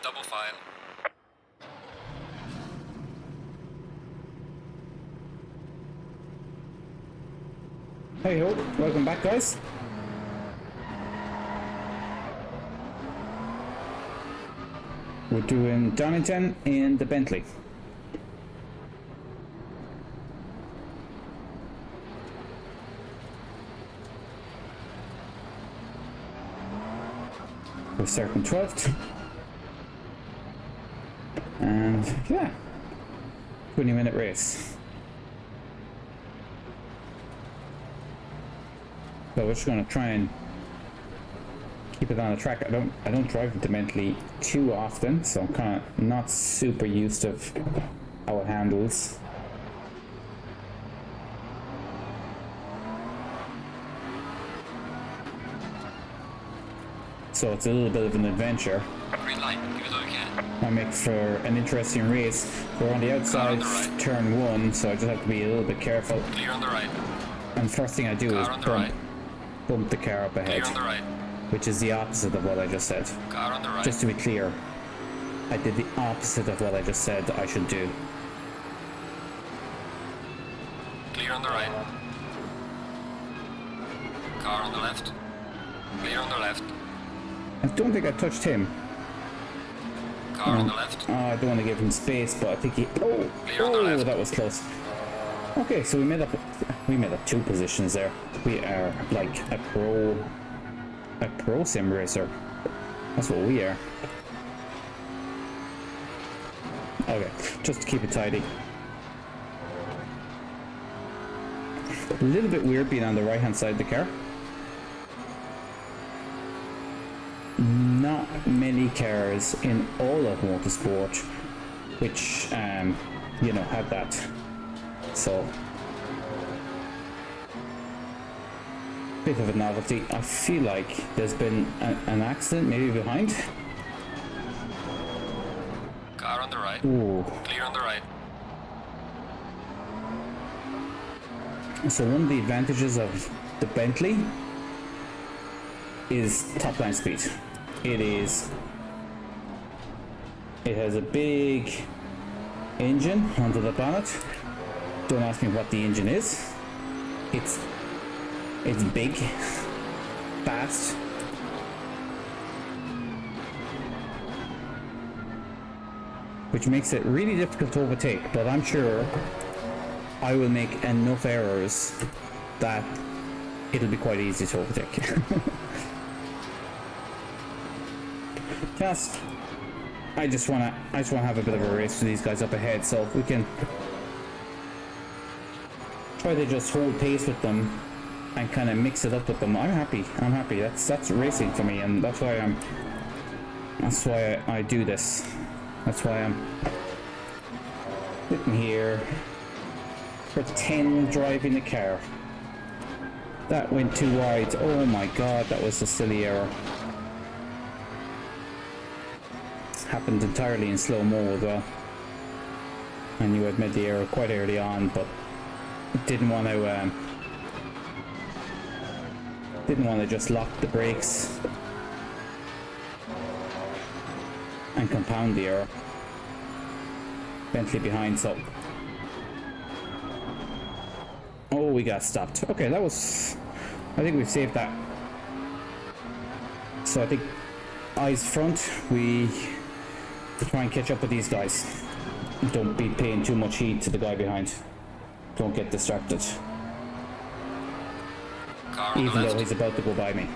double file. Hey ho, welcome back guys. We're doing Donnington in the Bentley. We're starting 12th. And yeah, 20-minute race. So we're just going to try and keep it on the track. I don't drive the Bentley too often, so I'm kind of not super used to how it handles. So it's a little bit of an adventure. Green light, give it all you can. I make for an interesting race. We're on the outside of turn 1, so I just have to be a little bit careful. Clear on the right. And first thing I do is bump the car up ahead. Clear on the right. Which is the opposite of what I just said. Car on the right. Just to be clear, I did the opposite of what I just said I should do. Clear on the right. Car on the left. Clear on the left. I don't think I touched him. Car on the left. I don't want to give him space, but I think he... Oh, that was close. Okay, so we made up 2 positions there. We are like a pro sim racer. That's what we are. Okay, just to keep it tidy. A little bit weird being on the right hand side of the car. Not many cars in all of motorsport which you know, have that. So bit of a novelty. I feel like there's been an accident maybe behind. Car on the right. Ooh. Clear on the right. So one of the advantages of the Bentley is top line speed. It has a big engine under the bonnet. Don't ask me what the engine is. It's big, fast, which makes it really difficult to overtake, but I'm sure I will make enough errors that it'll be quite easy to overtake. I just wanna have a bit of a race with these guys up ahead, so if we can try to just hold pace with them and kind of mix it up with them, I'm happy. That's racing for me, and that's why I do this. That's why I'm sitting here, pretend driving the car. That went too wide. Oh my god, that was a silly error. Happened entirely in slow-mo as well. I knew I'd made the error quite early on, but didn't want to just lock the brakes and compound the error. Bentley behind, so oh, we got stopped. Okay, I think we've saved that. So I think eyes front, we try and catch up with these guys. Don't be paying too much heed to the guy behind. Don't get distracted. Even though he's about to go by me.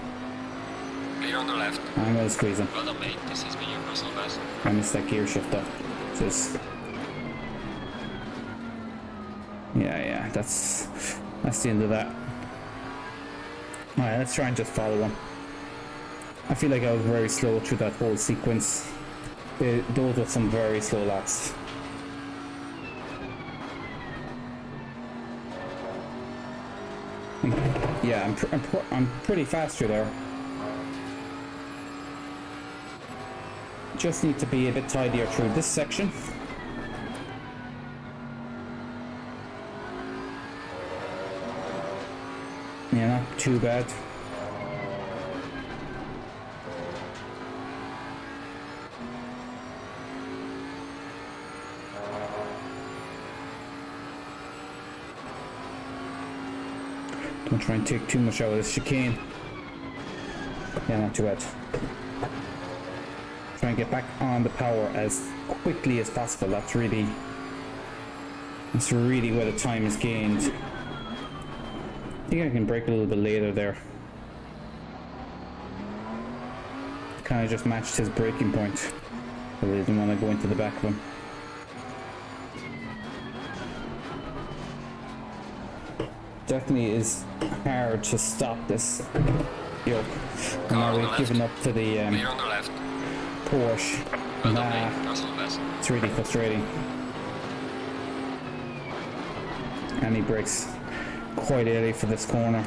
Clear on the left. I'm gonna squeeze him. Well done, mate. This has been your personal best. I missed that gear shift though. Just... Yeah, that's the end of that. Alright, let's try and just follow him. I feel like I was very slow through that whole sequence. Those were some very slow laps. Yeah, I'm pretty fast through there. Just need to be a bit tidier through this section. Yeah, not too bad. Don't try and take too much out of this chicane. Yeah, not too bad. Try and get back on the power as quickly as possible. That's really where the time is gained. I think I can brake a little bit later there. Kind of just matched his braking point. I didn't want to go into the back of him. Definitely is hard to stop this yoke. And now we've given up to the Clear on the left. Porsche. Well done, Nah, mate. That's all the best. it's really frustrating. And he brakes quite early for this corner.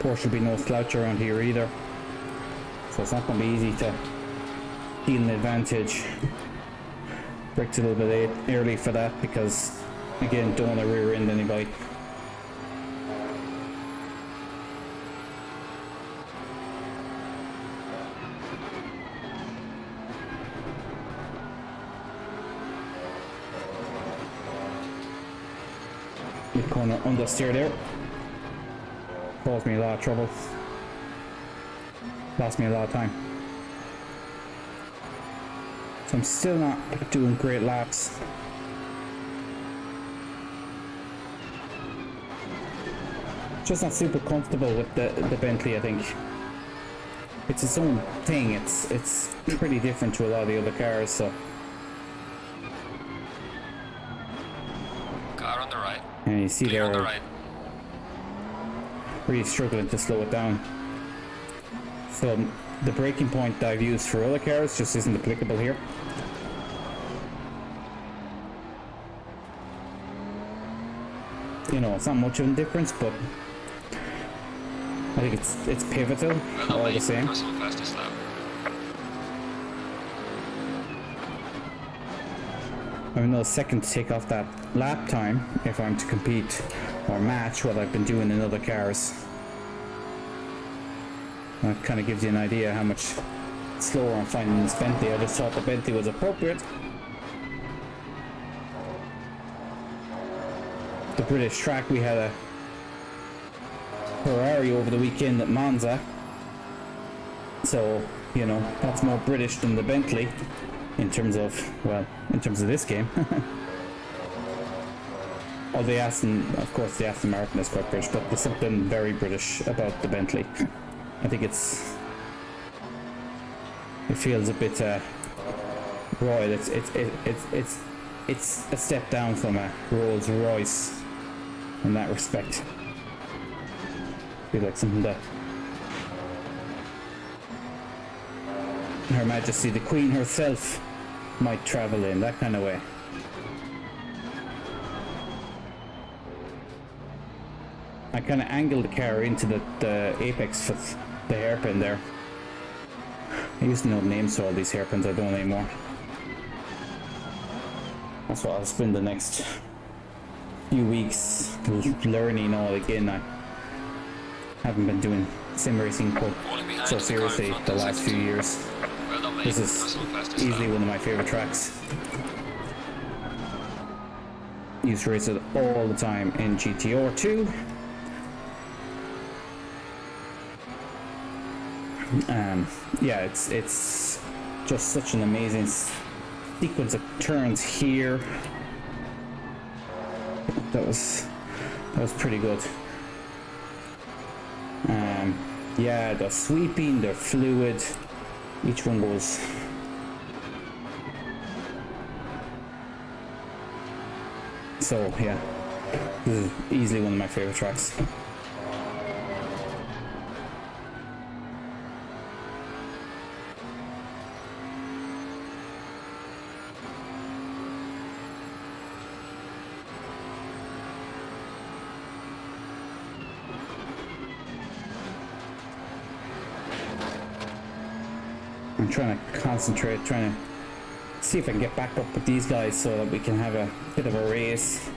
Porsche will be no slouch around here either, so it's not going to be easy to gain an advantage. Braked a little bit early for that because, again, don't want to rear end anybody. Mid corner understeer there. Caused me a lot of trouble. Lost me a lot of time. So I'm still not doing great laps. Just not super comfortable with the Bentley, I think. It's its own thing. It's pretty different to a lot of the other cars, so. Car on the right. And you see Clear on the there, right. really struggling to slow it down. So the braking point that I've used for other cars just isn't applicable here. You know, it's not much of a difference, but I think it's pivotal Well done, all the mate. same. Personal fastest lap. I mean, the second to take off that lap time if I'm to compete or match what I've been doing in other cars. That kind of gives you an idea how much slower I'm finding this Bentley. I just thought the Bentley was appropriate. The British track, we had a Ferrari over the weekend at Monza, so you know that's more British than the Bentley in terms of, well, in terms of this game. Oh, the of course the Aston Martin is quite British, but there's something very British about the Bentley. I think it feels a bit royal. It's a step down from a Rolls Royce in that respect. Feel like something that Her Majesty the Queen herself might travel in, that kind of way. I kind of angled the car into the apex with the hairpin there. I used to know the names to all these hairpins, I don't anymore. That's what I'll spend the next few weeks learning all again. I haven't been doing sim racing so seriously the last few years. Well done, mate. This is Personal fastest easily lap. one of my favorite tracks. Used to race it all the time in GTR 2. Yeah, it's just such an amazing sequence of turns here. That was pretty good. Yeah, they're sweeping, they're fluid. Each one goes. So yeah, this is easily one of my favorite tracks. I'm trying to concentrate, trying to see if I can get back up with these guys so that we can have a bit of a race.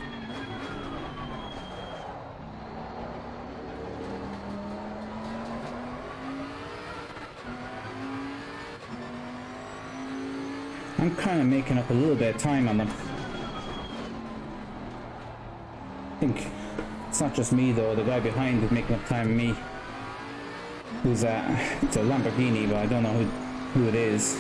I'm kind of making up a little bit of time on them. think it's not just me though, the guy behind is making up time with me. Who's it's a Lamborghini, but I don't know who it is.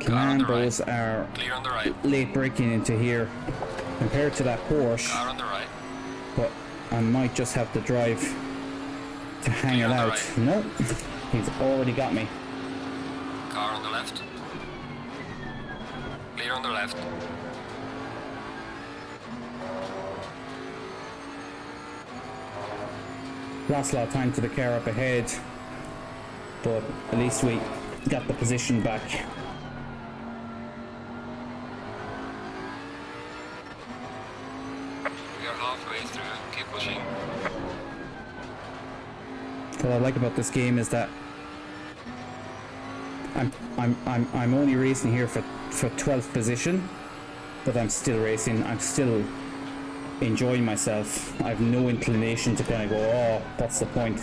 Lambos are Clear on the right. late breaking into here compared to that Porsche, Car on the right. but I might just have to drive to hang Clear it on the out. right. Nope, he's already got me. Car on the left. Clear on the left. Lost a lot of time to the car up ahead, but at least we got the position back. We are halfway through. Keep pushing. What I like about this game is that I'm only racing here for 12th position, but I'm still racing. I'm still enjoying myself. I have no inclination to kind of go, oh, that's the point.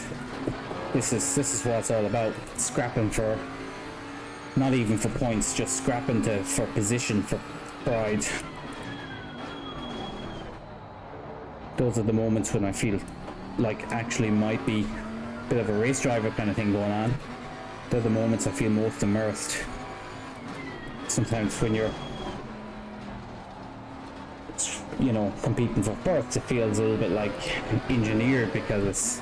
This is what it's all about. Scrapping for, not even for points, just scrapping for position, for pride. Those are the moments when I feel like actually might be a bit of a race driver kind of thing going on. They're the moments I feel most immersed. Sometimes when you're, you know, competing for first, it feels a little bit like engineered because it's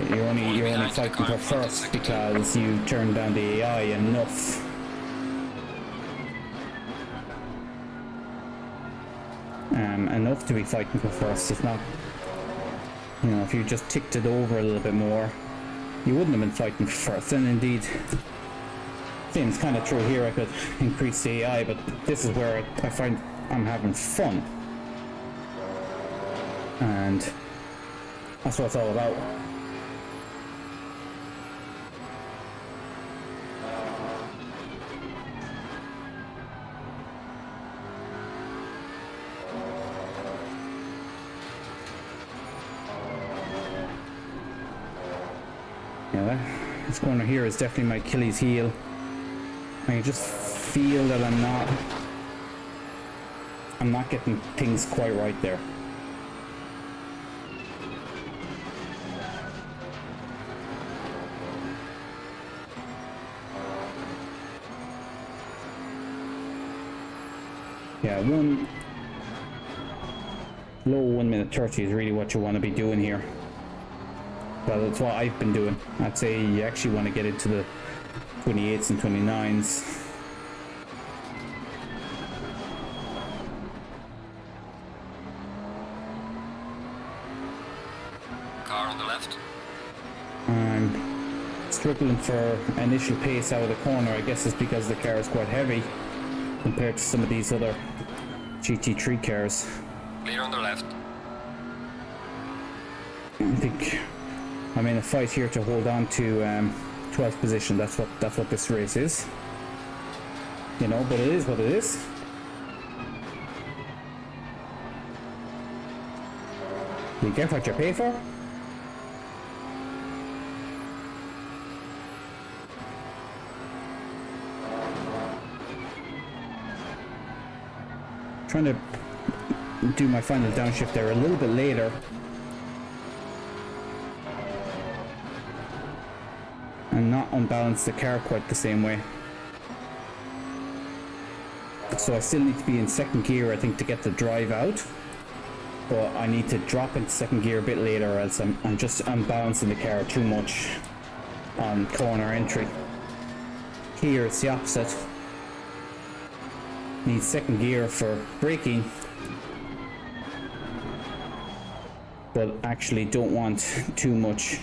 you're only fighting for first because you turn down the AI enough. Enough to be fighting for first. If not, you know, if you just ticked it over a little bit more, you wouldn't have been fighting for first. And indeed, seems kind of true here. I could increase the AI, but this is where I find I'm having fun, and that's what it's all about. Yeah, this corner here is definitely my Achilles heel. I can just feel that I'm not getting things quite right there. Yeah, low 1 minute 30 is really what you want to be doing here. Well, that's what I've been doing. I'd say you actually want to get into the 28s and 29s. Car on the left. I'm struggling for initial pace out of the corner. I guess it's because the car is quite heavy compared to some of these other GT3 cars. Clear on the left. I think I'm in a fight here to hold on to 12th position. That's what this race is. You know, but it is what it is. You get what you pay for. Trying to do my final downshift there a little bit later. And not unbalance the car quite the same way. So I still need to be in second gear, I think, to get the drive out. But I need to drop into second gear a bit later, or else I'm just unbalancing the car too much on corner entry. Here it's the opposite. Need second gear for braking, but actually don't want too much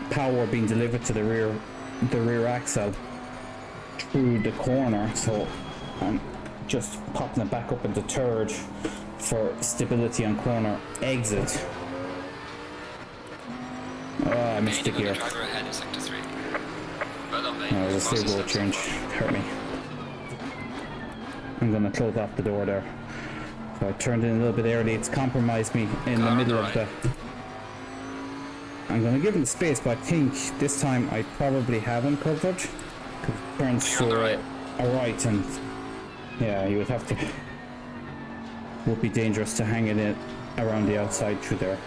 power being delivered to the rear axle through the corner, so I'm just popping it back up into third for stability on corner exit. Oh, I missed the gear. Driver ahead in sector 3. Well done, mate. No, there's a stable change. Hurt me. I'm gonna close off the door there. So I turned in a little bit early. It's compromised me in the middle of the. I'm gonna give him the space, but I think this time I probably have him covered. Turns You're for on the right. a right, and yeah, you would have to. Would be dangerous to hang it in around the outside through there.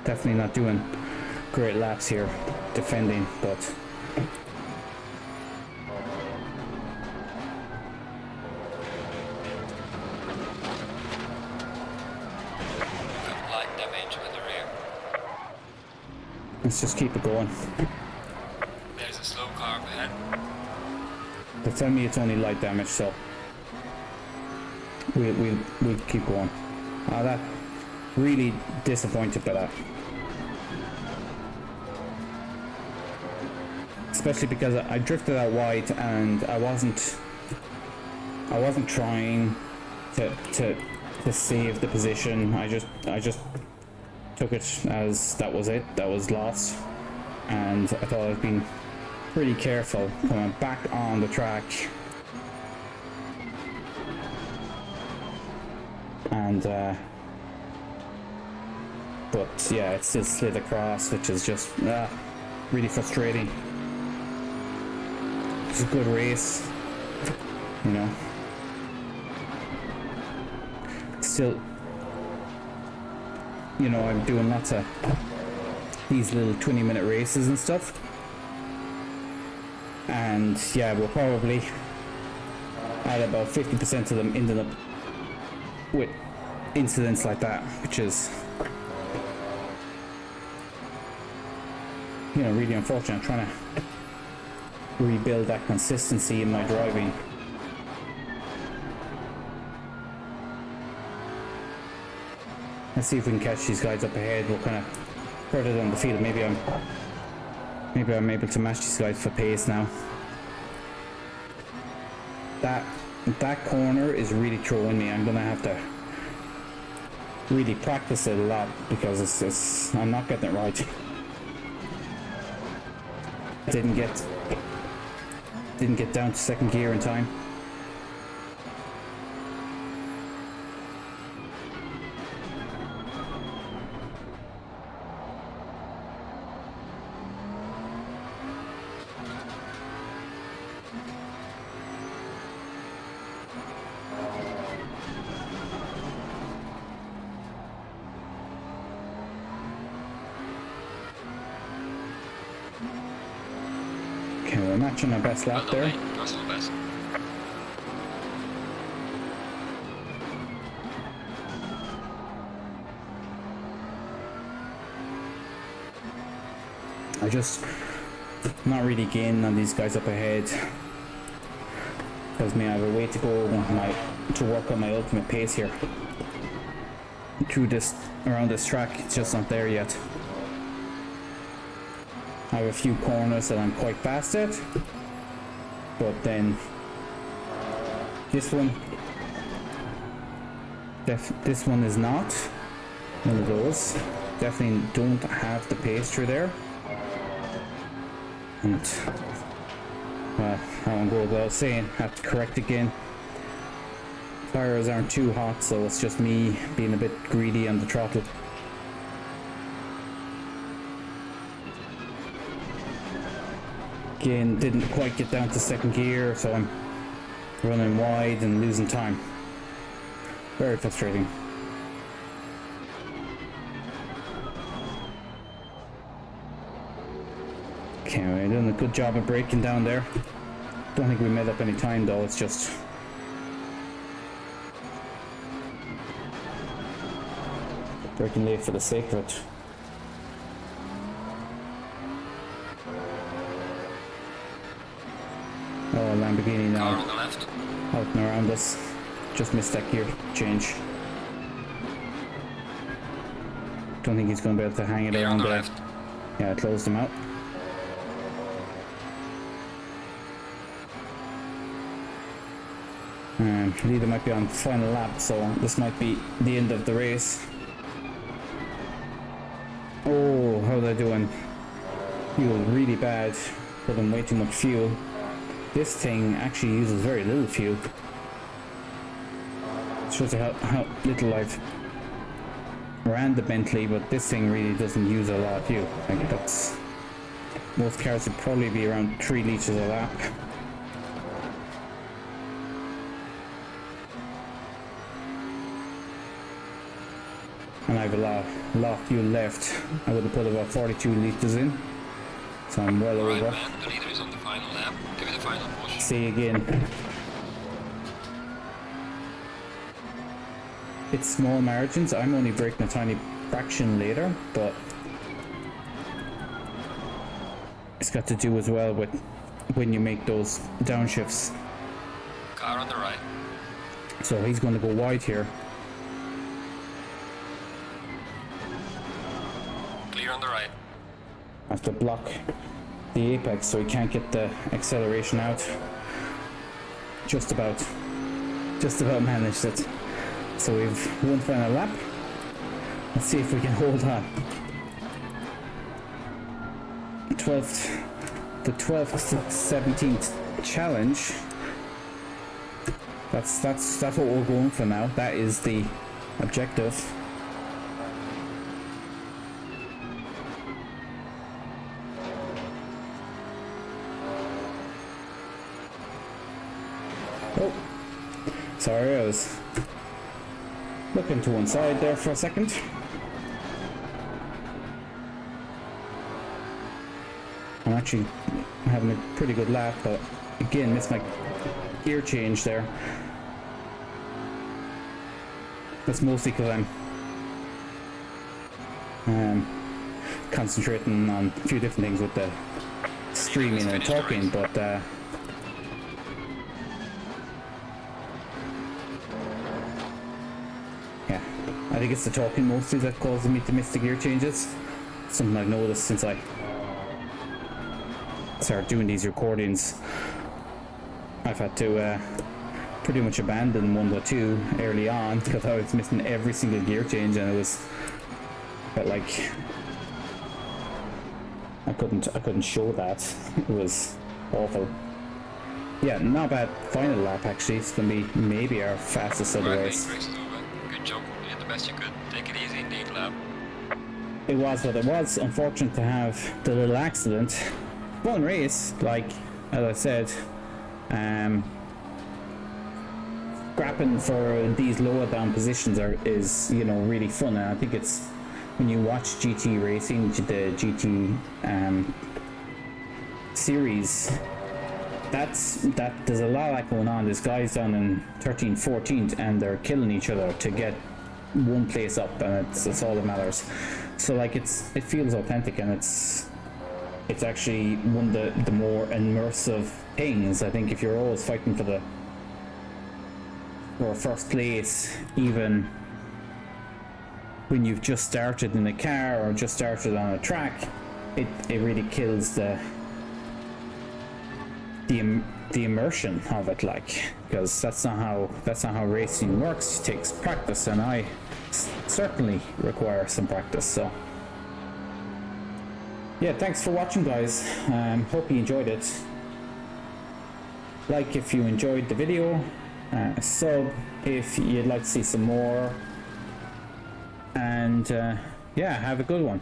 Definitely not doing great laps here defending, but Got light damage at the rear. let's just keep it going. There's a slow car up ahead. They tell me it's only light damage, so we'll keep going. That really disappointed by that. Especially because I drifted out wide and I wasn't trying to save the position. I just took it as that was it. That was lost, and I thought I was being pretty careful coming back on the track. And but yeah, it still slid across, which is just really frustrating. It's a good race, you know. Still, you know, I'm doing lots of these little 20-minute races and stuff, and yeah, we're probably at about 50% of them ended up with incidents like that, which is, you know, really unfortunate. I'm trying to rebuild that consistency in my driving. Let's see if we can catch these guys up ahead. We're kind of further down the field. Maybe I'm able to match these guys for pace now. That corner is really throwing me. I'm gonna have to really practice it a lot because I'm not getting it right. Didn't get down to second gear in time. Okay, we're matching our best lap there. Russell best. I just not really gaining on these guys up ahead. Because me, I have a way to go to work on my ultimate pace here. Around this track, it's just not there yet. I have a few corners that I'm quite fast at, but then this one is not one of those. Definitely don't have the pace through there, and well, I won't go without saying, have to correct again. Tires aren't too hot, so it's just me being a bit greedy on the throttle. Again, didn't quite get down to second gear, so I'm running wide and losing time. Very frustrating. Okay, we're doing a good job of braking down there. Don't think we made up any time though, it's just braking late for the sake of it. Oh, Lamborghini Car now on the left. out and around us. Just missed that gear change. Don't think he's going to be able to hang it Clear on around the there. left. Yeah, I closed him out. Leader might be on final lap, so this might be the end of the race. Oh, how they're doing. Fuel really bad. Putting way too much fuel. This thing actually uses very little fuel. Shows you how little I've ran the Bentley, but this thing really doesn't use a lot of fuel. Like that's, most cars would probably be around 3 litres a lap. And I have a lot of fuel left. I would have put about 42 litres in, so I'm well Right, over. man, the leader is on the final lap. Give it a final push. See again. It's small margins. I'm only breaking a tiny fraction later, but it's got to do as well with when you make those downshifts. Car on the right. So he's going to go wide here. Clear on the right. I have to block the apex so he can't get the acceleration out. Just about managed it. So we've one final lap. Let's see if we can hold on. The 12th to 17th challenge. That's what we're going for now. That is the objective. Oh, sorry, I was looking to one side there for a second. I'm actually having a pretty good lap, but again, missed my gear change there. That's mostly because I'm concentrating on a few different things with the streaming and talking, but yeah, I think it's the talking mostly that causes me to miss the gear changes. Something I've noticed since I started doing these recordings. I've had to pretty much abandon 1 to 2 early on because I was missing every single gear change, and it felt like I couldn't show that. It was awful. Yeah, not bad final lap actually. It's gonna be maybe our fastest of the race. Good job. You did the best you could. Take it easy in the lap. It was what it was. Unfortunate to have the little accident. Fun race, like as I said. Scrapping for these lower down positions is really fun, and I think it's when you watch GT racing, the GT series, that there's a lot of that going on. There's guys down in 13th, 14th, and they're killing each other to get one place up, and it's all that matters. So like it feels authentic, and it's actually one of the more immersive things. I think if you're always fighting for first place, even when you've just started in a car or just started on a track, it really kills the immersion of it, like, because that's not how racing works. It takes practice, and I certainly require some practice. So yeah, thanks for watching, guys. Hope you enjoyed it. Like if you enjoyed the video, sub if you'd like to see some more, and yeah, have a good one.